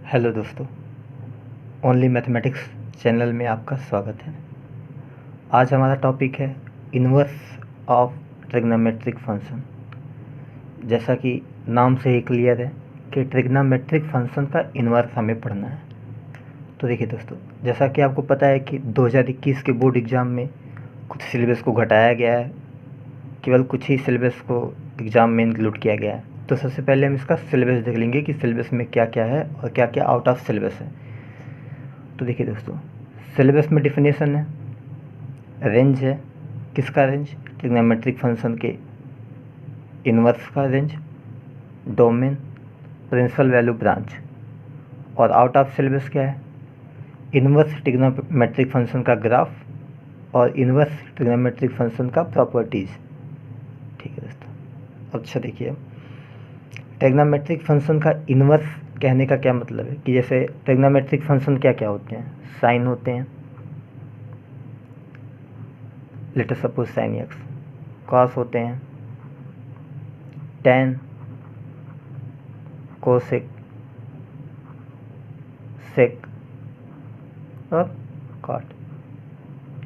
Hello दोस्तों, only mathematics channel में आपका स्वागत है। आज हमारा टॉपिक है इन्वर्स ऑफ ट्रिग्नोमेट्रिक फंक्शन। जैसा कि नाम से ही क्लियर है कि ट्रिग्नोमेट्रिक फंक्शन का इन्वर्स हमें पढ़ना है। तो देखिए दोस्तों, जैसा कि आपको पता है कि 2021 के बोर्ड एग्ज़ाम में कुछ सिलेबस को घटाया गया है, केवल कुछ ही सिलेबस को एग्ज़ाम में इंक्लूड किया गया है। तो सबसे पहले हम इसका सिलेबस देख लेंगे कि सिलेबस में क्या क्या है और क्या क्या आउट ऑफ सिलेबस है। तो देखिए दोस्तों, सिलेबस में डिफिनेशन है, रेंज है, किसका रेंज, ट्रिग्नोमेट्रिक फंक्शन के इन्वर्स का range, domain, principal value branch, और आउट ऑफ सिलेबस क्या है, इन्वर्स ट्रिग्नोमेट्रिक फंक्शन का ग्राफ और इन्वर्स ट्रिग्नोमेट्रिक फंक्शन का प्रॉपर्टीज़। ठीक है दोस्तों। अच्छा देखिए, ट्रिग्नोमेट्रिक फंक्शन का इन्वर्स कहने का क्या मतलब है कि जैसे ट्रिग्नोमेट्रिक फंक्शन क्या क्या होते हैं, साइन होते हैं, let us suppose sine x, cos होते हैं, टैन, कोसेक, सेक और कॉट।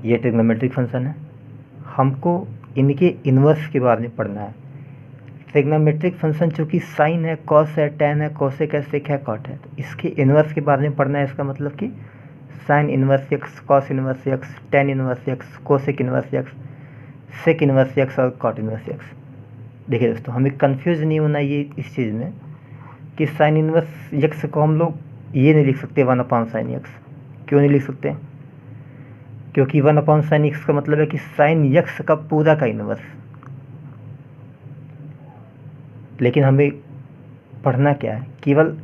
ये ट्रिग्नोमेट्रिक फंक्शन है। हमको इनके इन्वर्स के बारे में पढ़ना है। ट्रिग्नोमेट्रिक फंक्शन चूँकि साइन है, कॉस है, टैन है, कोसेक है, सेक है, कॉट है, तो इसके इन्वर्स के बारे में पढ़ना है। इसका मतलब कि sine inverse x, cos inverse x, tan inverse x, cosec inverse x, sec inverse x और कॉट इन्वर्स एक्स। देखिए दोस्तों, हमें कंफ्यूज नहीं होना ये इस चीज़ में कि साइन इन्वर्स एक्स को हम लोग ये नहीं लिख सकते 1/sin एक्स। क्यों नहीं लिख सकते? क्योंकि 1/sin एक्स का मतलब है कि साइन एक्स का पूरा का इन्वर्स। लेकिन हमें पढ़ना क्या है, केवल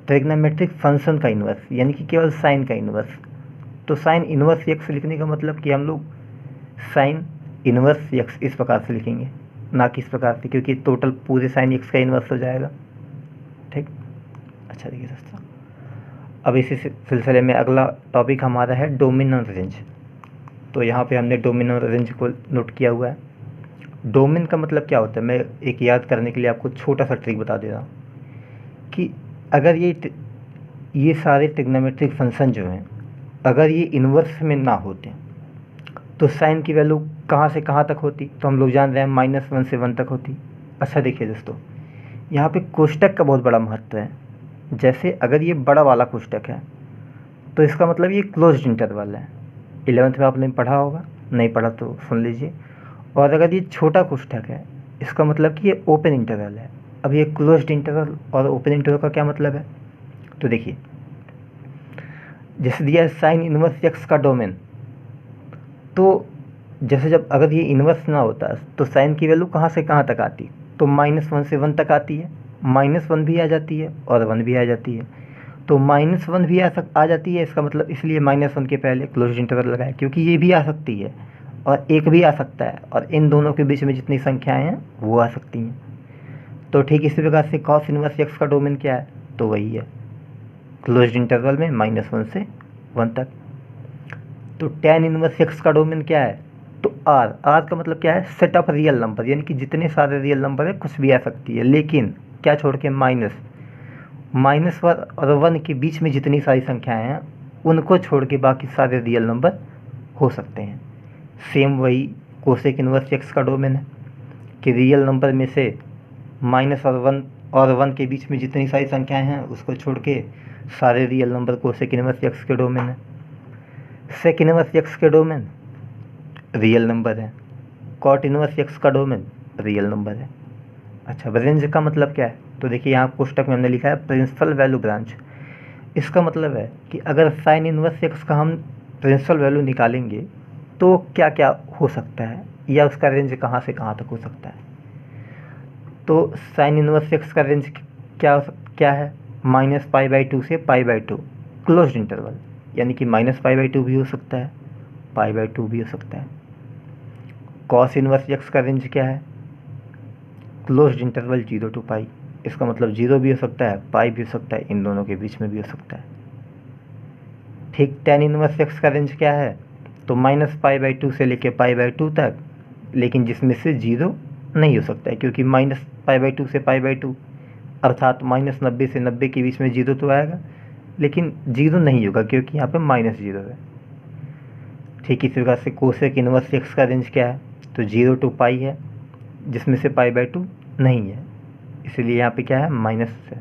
ट्रिग्नोमेट्रिक फंक्शन का इन्वर्स, यानी कि केवल साइन का इन्वर्स। तो साइन इन्वर्स एक्स लिखने का मतलब कि हम लोग साइन इन्वर्स एक्स इस प्रकार से लिखेंगे, ना कि इस प्रकार से, क्योंकि टोटल पूरे साइन एक्स का इन्वर्स हो जाएगा। ठीक। अच्छा देखिए दोस्तों, अब इसी सिलसिले में अगला टॉपिक हमारा है डोमिनल रेंज। तो यहाँ पे हमने डोमिनल रेंज को नोट किया हुआ है। डोमेन का मतलब क्या होता है, मैं एक याद करने के लिए आपको छोटा सा ट्रिक बता दे रहा हूँ कि अगर ये सारे ट्रिग्नोमेट्रिक फंक्शन जो हैं, अगर ये इन्वर्स में ना होते तो साइन की वैल्यू कहाँ से कहाँ तक होती, तो हम लोग जान रहे हैं -1 से 1 तक होती। अच्छा देखिए दोस्तों, यहाँ पे कोष्टक का बहुत बड़ा महत्व है। जैसे अगर ये बड़ा वाला कोष्टक है तो इसका मतलब ये क्लोज्ड इंटरवल है। 11th में आपने पढ़ा होगा, नहीं पढ़ा तो सुन लीजिए। और अगर ये छोटा कोष्टक है, इसका मतलब कि ये ओपन इंटरवल है। अब ये क्लोज्ड इंटरवल और ओपन इंटरवल का क्या मतलब है, तो देखिए, जैसे दिया है साइन इन्वर्स एक्स का डोमेन, तो जैसे जब अगर ये इन्वर्स ना होता तो साइन की वैल्यू कहाँ से कहाँ तक आती, तो -1 से 1 तक आती है, -1 भी आ जाती है और 1 भी आ जाती है। तो -1 भी आ जाती है, इसका मतलब इसलिए -1 के पहले क्लोज इंटरवल लगाए, क्योंकि ये भी आ सकती है और एक भी आ सकता है, और इन दोनों के बीच में जितनी संख्याएं हैं वो आ सकती हैं। तो ठीक इसी प्रकार से कॉस इन्वर्स एक्स का डोमेन क्या है, तो वही है क्लोज इंटरवल में -1 से 1 तक। तो टैन इन्वर्स एक्स का डोमेन क्या है, तो आर। आर का मतलब क्या है, सेट ऑफ रियल नंबर, यानी कि जितने सारे रियल नंबर है कुछ भी आ सकती है, लेकिन क्या छोड़ के, -1 और 1 के बीच में जितनी सारी संख्याएं हैं उनको छोड़ के बाकी सारे रियल नंबर हो सकते हैं। सेम वही कोसेक इन्वर्स एक्स का डोमेन है कि रियल नंबर में से -1 के बीच में जितनी सारी संख्याएं हैं उसको छोड़ के सारे real number cosec inverse x के डोमेन है। सेक इन्वर्स एक्स के डोमेन रियल नंबर है, कॉट इन्वर्स एक्स का डोमेन रियल नंबर है। अच्छा, रेंज का मतलब क्या है, तो देखिए यहाँ कोष्टक में हमने लिखा है प्रिंसिपल वैल्यू ब्रांच। इसका मतलब है कि अगर साइन इन्वर्स एक्स का हम प्रिंसिपल वैल्यू निकालेंगे तो क्या क्या हो सकता है, या उसका रेंज कहाँ से कहाँ तक हो सकता है। तो साइन इन्वर्स एक्स का रेंज क्या क्या है, -π/2 से π/2 क्लोज्ड इंटरवल, यानी कि -π/2 भी हो सकता है, π/2 भी हो सकता है। कॉस इन्वर्स एक्स का रेंज क्या है, क्लोज्ड इंटरवल 0 to π। इसका मतलब 0 भी हो सकता है, पाई भी हो सकता है, इन दोनों के बीच में भी हो सकता है। ठीक, टैन इन्वर्स एक्स का रेंज क्या है, तो -π/2 से लेके π/2 तक, लेकिन जिसमें से 0 नहीं हो सकता है, क्योंकि -π/2 से π/2 अर्थात -90 से 90 के बीच में 0 तो आएगा, लेकिन 0 नहीं होगा क्योंकि यहाँ पे -0 है। ठीक इसी प्रकार से कोसेक इनवर्स एक्स का रेंज क्या है, तो 0 to पाई है, जिसमें से π/2 नहीं है, इसलिए यहाँ पे क्या है, माइनस है।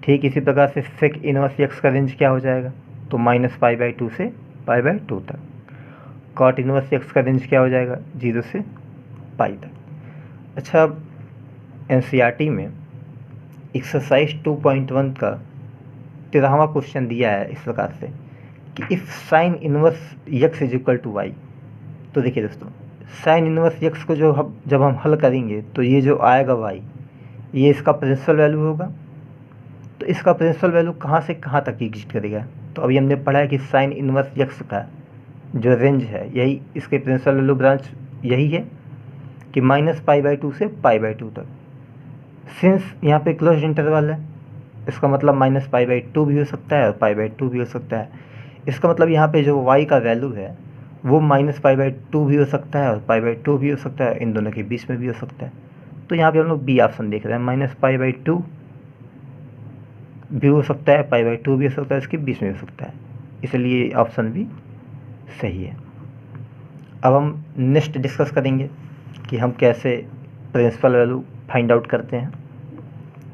ठीक इसी प्रकार से सेक इनवर्स एक्स का रेंज क्या हो जाएगा, तो -π/2 से π/2 तक। कॉट इनवर्स एक्स का रेंज क्या हो जाएगा, 0 से पाई तक। अच्छा, अब NCERT में एक्सरसाइज 2.1 का 13वां क्वेश्चन दिया है इस प्रकार से कि if sine inverse x is equal to y. तो देखिए दोस्तों, साइन इनवर्स यक्स को जब हम हल करेंगे तो ये जो आएगा वाई, ये इसका प्रिंसिपल वैल्यू होगा। तो इसका प्रिंसिपल वैल्यू कहाँ से कहाँ तक एग्जिस्ट करेगा, तो अभी हमने पढ़ा है कि साइन इनवर्स यक्स का जो रेंज है, यही इसके प्रिंसिपल वैल्यू ब्रांच यही है कि -π/2 से π/2 तक। सिंस यहाँ पे क्लोज्ड इंटरवल है, इसका मतलब -π/2 भी हो सकता है और π/2 भी हो सकता है। इसका मतलब यहाँ पे जो y का वैल्यू है वो -π/2 भी हो सकता है और π/2 भी हो सकता है, इन दोनों के बीच में भी हो सकता है। तो यहाँ पे हम लोग बी ऑप्शन देख रहे हैं, -π/2 भी हो सकता है, π/2 भी हो सकता है, इसके बीच में हो सकता है, इसलिए ऑप्शन भी सही है। अब हम नेक्स्ट डिस्कस करेंगे कि हम कैसे प्रिंसिपल वैल्यू फाइंड आउट करते हैं।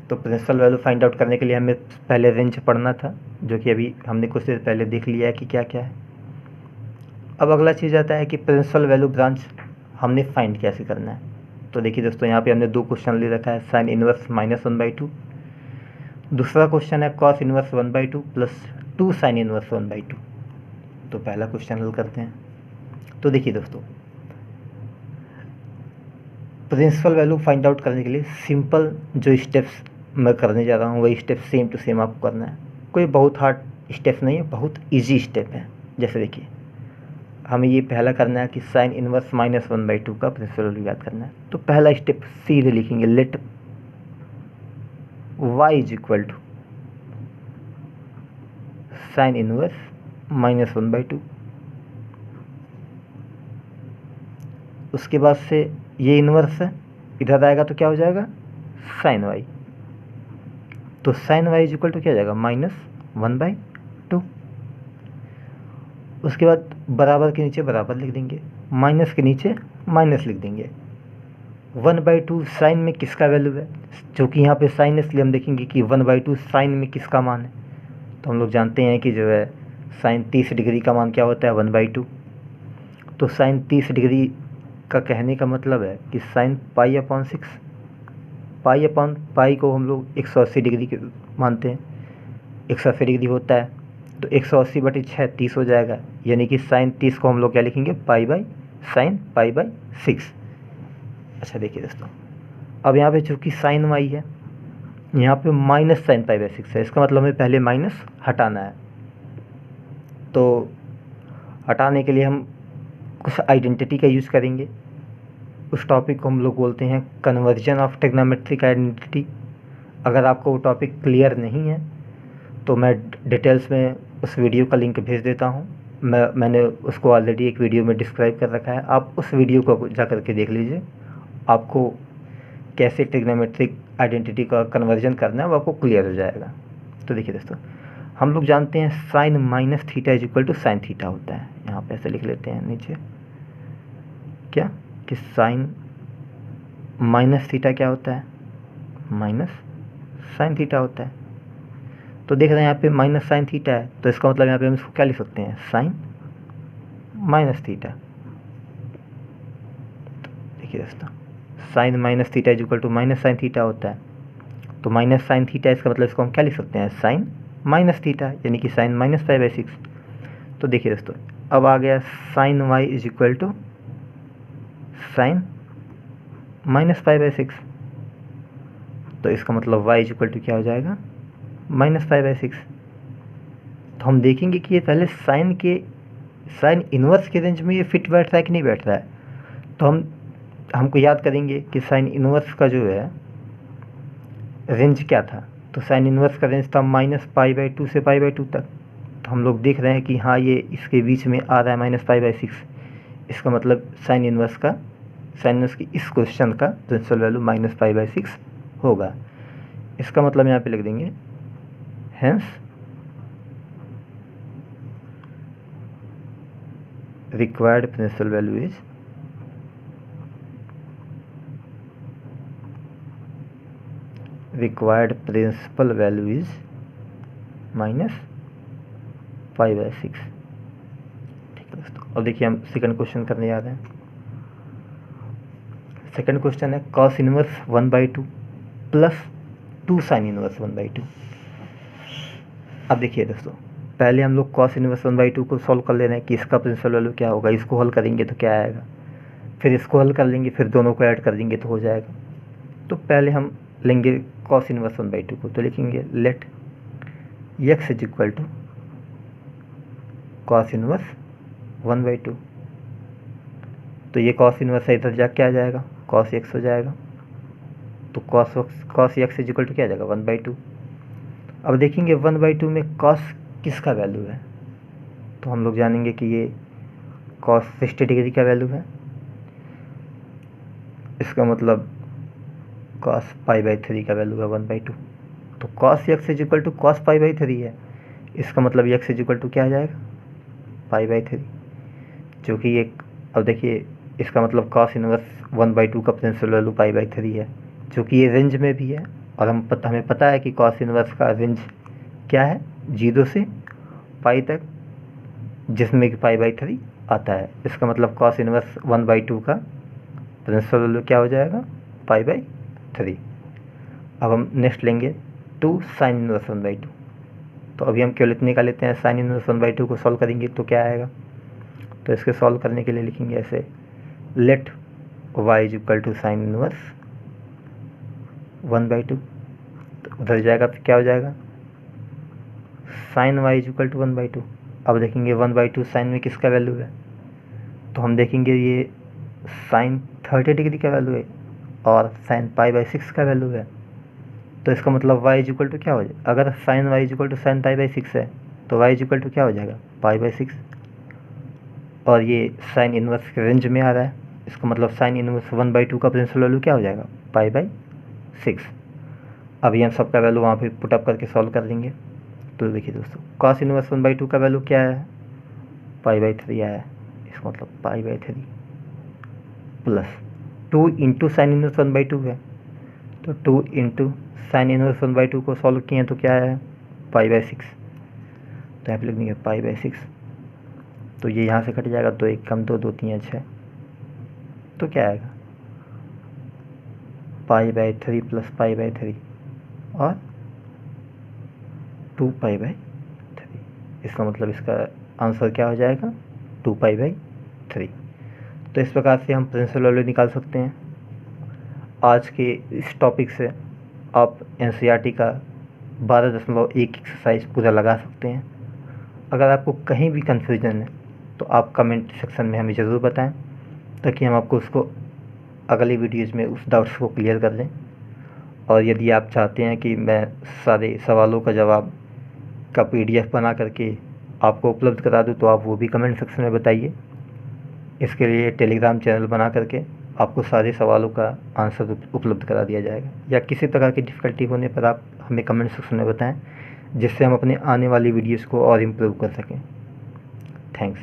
तो प्रिंसिपल वैल्यू फाइंड आउट करने के लिए हमें पहले रेंज पढ़ना था, जो कि अभी हमने कुछ देर पहले देख लिया है कि क्या क्या है। अब अगला चीज़ आता है कि प्रिंसिपल वैल्यू ब्रांच हमने फाइंड कैसे करना है। तो देखिए दोस्तों, यहाँ पे हमने 2 क्वेश्चन ले रखा है, साइन इनवर्स -1/2, दूसरा क्वेश्चन है cos inverse 1/2 plus 2 sign inverse 1/2। तो पहला क्वेश्चन हल करते हैं। तो देखिए दोस्तों, प्रिंसिपल वैल्यू फाइंड आउट करने के लिए सिंपल जो स्टेप्स मैं करने जा रहा हूँ वही स्टेप सेम टू सेम आपको करना है। कोई बहुत हार्ड स्टेप नहीं है, बहुत इजी स्टेप है। जैसे देखिए, हमें ये पहला करना है कि साइन इनवर्स -1/2 का प्रिंसिपल वैल्यू याद करना है। तो पहला स्टेप सीधे लिखेंगे, let y is equal to sine inverse -1/2। उसके बाद से ये इनवर्स है, इधर आएगा तो क्या हो जाएगा, साइन y। तो sine y is equal to क्या हो जाएगा, -1/2। उसके बाद बराबर के नीचे बराबर लिख देंगे, माइनस के नीचे माइनस लिख देंगे। 1/2 साइन में किसका वैल्यू है, जो कि यहाँ पे साइन है, इसलिए हम देखेंगे कि 1/2 साइन में किसका मान है। तो हम लोग जानते हैं कि जो है साइन 30 डिग्री का मान क्या होता है, 1/2। तो साइन 30 डिग्री का कहने का मतलब है कि साइन π/6, पाई को हम लोग 180 डिग्री के मानते हैं, 180 डिग्री होता है, तो 180/6 30 हो जाएगा, यानी कि साइन 30 को हम लोग क्या लिखेंगे, साइन π/6। अच्छा देखिए दोस्तों, अब यहाँ पे चूँकि साइन y है, यहाँ पे माइनस साइन π/6 है, इसका मतलब हमें पहले माइनस हटाना है। तो हटाने के लिए हम कुछ आइडेंटिटी का यूज़ करेंगे। उस टॉपिक को हम लोग बोलते हैं कन्वर्जन ऑफ ट्रिग्नोमेट्रिक आइडेंटिटी। अगर आपको वो टॉपिक क्लियर नहीं है तो मैं डिटेल्स में उस वीडियो का लिंक भेज देता हूँ। मैंने उसको ऑलरेडी एक वीडियो में डिस्क्राइब कर रखा है, आप उस वीडियो को जा कर के देख लीजिए। आपको कैसे ट्रिग्नोमेट्रिक आइडेंटिटी का कन्वर्जन करना है वो आपको क्लियर हो जाएगा। तो देखिए दोस्तों, हम लोग जानते हैं sine -θ is equal to sine theta होता है। यहाँ पे ऐसे लिख लेते हैं नीचे, क्या कि साइन -θ क्या होता है, माइनस साइन थीटा होता है। तो देख रहे हैं यहाँ पे माइनस साइन थीटा है, तो इसका मतलब यहाँ पे हम इसको क्या लिख सकते हैं, साइन -θ। देखिए दोस्तों, sine -θ is equal to minus sine theta होता है। तो माइनस साइन थीटा, इसका मतलब इसको हम क्या लिख सकते हैं, साइन -θ, यानी कि साइन -π/6। तो देखिए दोस्तों, अब आ गया sine y is equal to sine -π/6। तो इसका मतलब y इज इक्वल टू क्या हो जाएगा, -π/6। तो हम देखेंगे कि ये पहले साइन इनवर्स के रेंज में ये फिट बैठ रहा है कि नहीं बैठ रहा है। तो हमको याद करेंगे कि साइन इनवर्स का जो है रेंज क्या था। तो साइन इनवर्स का रेंज था -π/2 से π/2 तक। तो हम लोग देख रहे हैं कि हाँ, ये इसके बीच में आ रहा है -π/6। इसका मतलब साइन इनवर्स की इस क्वेश्चन का प्रिंसिपल वैल्यू -π/6 होगा। इसका मतलब यहाँ पे लिख देंगे, hence required principal value is required principal value is -5/6। ठीक है दोस्तों, अब देखिए हम सेकंड क्वेश्चन करने जा रहे हैं। सेकंड क्वेश्चन है cos inverse 1/2 plus 2 sign inverse 1/2। अब देखिए दोस्तों, पहले हम लोग कॉस इनवर्स 1/2 को सॉल्व कर ले रहे हैं कि इसका प्रिंसिपल वैल्यू क्या होगा। इसको हल करेंगे तो क्या आएगा, फिर इसको हल कर लेंगे, फिर दोनों को ऐड कर देंगे तो हो जाएगा। तो पहले हम लेंगे कॉस इनवर्स 1/2 को, तो लिखेंगे let x is equal to cos inverse 1/2। तो ये कॉस इनवर्स है, इधर जा क्या आ जाएगा, कॉस x हो जाएगा। तो cos x is equal to क्या आ जाएगा, 1/2। अब देखेंगे 1/2 में कॉस किसका वैल्यू है, तो हम लोग जानेंगे कि ये कॉस 60 डिग्री का वैल्यू है। इसका मतलब कॉस π/3 का वैल्यू है 1/2। तो cos x is equal to cos π/3 है, इसका मतलब x इज इक्वल टू क्या आ जाएगा, π/3, जो कि एक, अब देखिए इसका मतलब कॉस इनवर्स 1/2 का प्रिंसिपल वैल्यू π/3 है, जो कि ये रेंज में भी है। और हमें पता है कि कॉस इनवर्स का रेंज क्या है, 0 से पाई तक, जिसमें कि π/3 आता है। इसका मतलब कॉस इनवर्स 1/2 का प्रिंसिपल वैल्यू क्या हो जाएगा, π/3। अब हम नेक्स्ट लेंगे 2 साइन इनवर्स 1/2। तो अभी हम केवल इतने का लेते हैं, साइन इनवर्स 1/2 को सॉल्व करेंगे तो क्या आएगा। तो इसके सॉल्व करने के लिए लिखेंगे ऐसे, let y is equal to sine inverse 1/2। तो उधर जाएगा तो क्या हो जाएगा, sine y is equal to 1/2। अब देखेंगे 1/2 साइन में किसका वैल्यू है, तो हम देखेंगे ये साइन 30 डिग्री का वैल्यू है और साइन π/6 का वैल्यू है। तो इसका मतलब y इज इक्वल टू क्या हो जाएगा, अगर sine y is equal to sine π/6 है तो y इज इक्वल टू क्या हो जाएगा, π/6। और ये साइन इनवर्स के रेंज में आ रहा है, इसका मतलब साइन इनवर्स 1/2 का प्रिंसिपल वैल्यू क्या हो जाएगा, π/6। अभी हम सबका वैल्यू वहाँ पे पुटअप करके सॉल्व कर लेंगे। तो देखिए दोस्तों, कॉस इनवर्स 1/2 का वैल्यू क्या है, π/3 आया है, इसका मतलब π/3 प्लस 2 इंटू साइन इनवर्स 1/2 है। तो 2 इंटू साइन इनवर्स 1/2 को सॉल्व किए तो क्या है, π/6। तो यहाँ पे लिख देंगे π/6। तो ये यहाँ से कट जाएगा, 2 1 कम 2 2 3 6। तो क्या आएगा, π/3 प्लस π/3 और 2π/3। इसका मतलब इसका आंसर क्या हो जाएगा, 2π/3। तो इस प्रकार से हम प्रिंसिपल वैल्यू निकाल सकते हैं। आज के इस टॉपिक से आप NCERT का 12.1 एक्सरसाइज पूरा लगा सकते हैं। अगर आपको कहीं भी कन्फ्यूजन है तो आप कमेंट सेक्शन में हमें ज़रूर बताएं, ताकि हम आपको उसको अगली वीडियोज़ में उस डाउट्स को क्लियर कर दें। और यदि आप चाहते हैं कि मैं सारे सवालों का जवाब का PDF बना करके आपको उपलब्ध करा दूं, तो आप वो भी कमेंट सेक्शन में बताइए। इसके लिए टेलीग्राम चैनल बना करके आपको सारे सवालों का आंसर उपलब्ध करा दिया जाएगा। या किसी प्रकार की डिफ़िकल्टी होने पर आप हमें कमेंट सेक्शन में बताएं, जिससे हम अपने आने वाली वीडियोज़ को और इम्प्रूव कर सकें। थैंक्स।